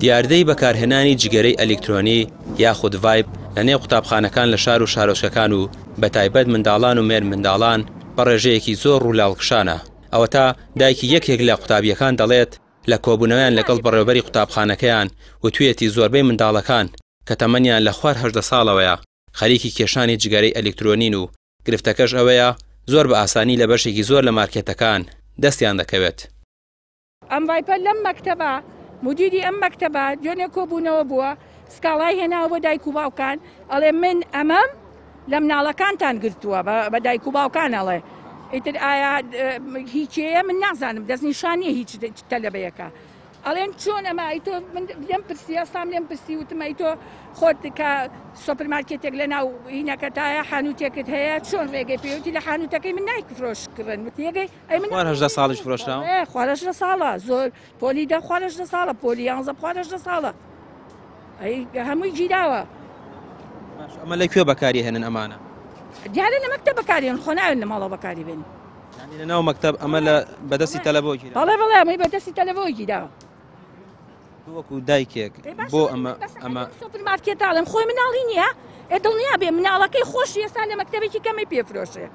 دیاردەی بەکارهێنانی جگەرەی ئەلکترۆنی یاخود ڤایب لە نێو قوتابخانەکان لە شار و شارۆچکەکان و بەتایبەت منداڵان و مێر منداڵان بە ڕێژەیەکی زۆر ڕوولاڵکشانە. ئەوە تا دایکی یەکێک لە قوتابیەکان دەڵێت لە کۆبوونەوەیان لەگەڵ بەڕێوەبەری قوتابخانەکەیان وتوێتی زۆربەی منداڵەکان کە تەمەنیان لە 18 ساڵەوەیە خەریکی کێشانی جگەرەی ئەلکترۆنین و گرفتەکەش ئەوەیە زۆر بە ئاسانی لە بەشێکی زۆر لە مارکێتەکان دەستیان دەکەوێت. ئەم ڤایپە لەم مەکتەبە مدیری ئەم مەکتەبە دوێنێ کۆبوونەوە بووە سکاڵای هێناوە بۆ دایک و باوکان ئەڵێ من ئەمەم لە مناڵەکانتان گرتووە بە دایک و باوکان ئەڵێ ئیتر ئایا هیچەیە من نازانم دەستنیشانیە هیچ تەلەبەیەکە ئەڵێن چۆن ئەمە ئەیتۆ من لێم پرسی ئەسام لێم پرسی وتم ئەیتۆ خۆت کە سۆپەرمارکێتێک لە ناو هینەکەتایە حانوتێکت هەیە چۆن ڕێگەی پێوتی لە حانوتەکەی من نایکفرۆشکردن وتیەکەی ئەی من 18 ساڵیش فرۆشتراوە 18 ساڵە زۆر پۆلی 18 ساڵە پۆلی 11 ساڵە ئەی هەمووی گیراوە. ئەمە لەکوێ بەکاری هێنن ئەمانە؟ دیارە لە مەکتەب بەکارێن خۆ ناوێن لە ماڵەوە بەکاری بێنن. لە ناو مەکتەب ئەمە لە بەدەستی تەلەبۆ گیرا؟ بەڵێ بەڵێ ئەمەی بەدەستی تەلەبۆ گیراوە. وەکو دایکێک بۆ ئەمە سوپەرمارکێتاڵم خۆی مناڵی نییە دڵنیا بێ مناڵەکەی خۆش ئێستا لە مەکتەبێکی کەمی پێفرۆشێ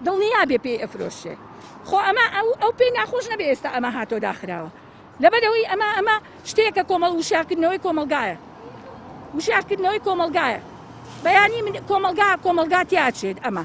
دڵنیا بێ پێی ئەفرۆشێ خۆ ئەمە ئەو پێی ناخۆش نەبێ ئێستا ئەمە هاتۆ داخراوە لەبەرەوەی ئەمە شتێکە کۆمەڵ وشارکردنەوەی کۆمەلگایە وشارکردنەوەی کۆمەلگایە بەیانی من کۆمەلگا تیاچێت ئەمە.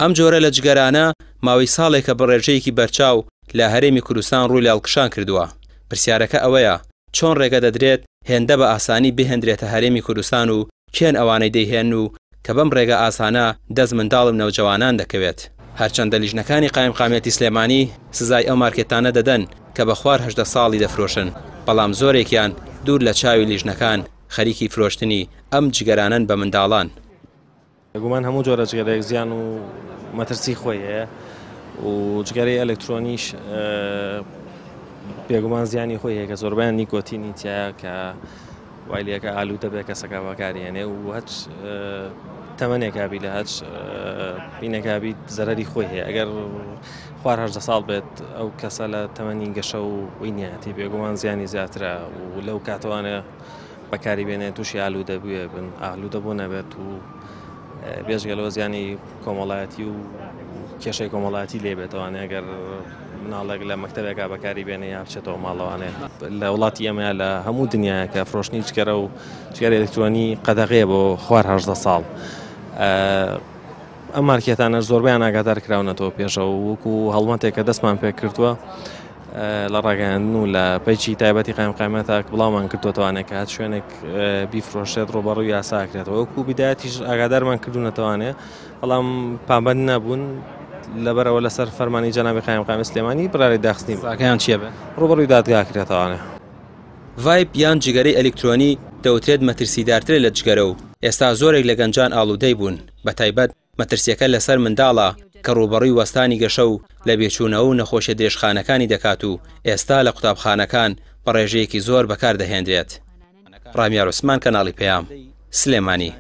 ئەم جۆرە لە جگەرانە ماوەی ساڵێکە بە ڕێژەیەکی بەرچاو لە هەرێمی کوردستان ڕووی لاڵکشان کردووە. پرسیارەکە ئەوەیە چۆن ڕێگە دەدرێت هێندە بە ئاسانی بهێندرێتە هەرێمی کوردستان و کێن ئەوانەی دەیهێن و کە بەم ڕێگە ئاسانە دەست منداڵم نەوجەوانان دەکەوێت. هەرچەندە لیژنەکانی قایمقامەتی سلێمانی سزای ئەو مارکێتانە دەدەن کە بە 18 ساڵی دەفرۆشن بەڵام زۆرێکیان دوور لە چاوی لیژنەکان خەریکی فرۆشتنی ئەم جگەرانن بە منداڵان. گومان هەموو جۆرە جگەرەیەک زیان و مەترسی خۆی هەیە و جگەرەی ئەلکترۆنیش بێگومان زیانی خۆی هەیە کە زۆربیان نیکۆتینی تایە کە وایلەکە ئالوودە بێ کەسەکە بەکارهێنێ و هەچ تەمەنێکابی لە هەچ بینەکابی زەرەری خۆی هەیە ئەگەر 18 ساڵ بێت ئەو کەسە لە تەمەنی گەشە و وینیاتی بێگومان زیانی زیاترە و لەو کاتوانە بەکاری بێنێت تووشی ئالوودە بووێ بن ئالوودە بۆ نەبێت و بێژگەلەوە زیانی کۆمەڵایەتی و کێشەی کۆمەڵایەتی لێبێتەوەوانێ ئەگەر مناڵێک لە مەکتەبێکا بەکاری بێنێ یا بچێتەوە ماڵەوانێ لە وڵاتی ئەمە لە هەموو دنیاە کە فرۆشتنی جگەرە و جگەرە ئەلکترۆنی قەدەغەیە بۆ 18 ساڵ. ئەم مارکێتانە زۆربیان ئاگادار کراونەتەوە پێشەوە وەکو هەڵمەتێک کە دەستمان پێ کردووە لە ڕاگەیاندن و لە پەیچی تایبەتی قایمقامەتە بڵاومان کردوتەوانێت کە هات شوێنێک بیفرۆشێت ڕۆبەڕووی یاساکرێتەوە وەکو بیدایەتیش ئاگادارمان کردوونەتەوانێ بەڵام پابەند نەبوون لەبەرەوە لەسەر فەرمانی جەنابی قایمقامی سلێمانی براری داخستنی ساکەیان چییە بێ ڕۆبەڕووی دادگاکرێتەوانێ. ڤایب یان جگەرەی ئەلکترۆنی دەوترێت مەترسیدارترە لە جگەرە و ئێستا زۆرێک لە گەنجان ئاڵوودەی بوون بەتایبەت مەترسیەکە لەسەر منداڵە کە ڕوبەڕووی وەستانی گەشە و لە بێچوونەوە و نەخۆشیە درێژخانەکانی دەکات و ئێستا لە قوتابخانەکان بە ڕێژەیەکی زۆر بەکار دەهێنرێت. ڕامیار عوسمان کەناڵی پەیام سلێمانی.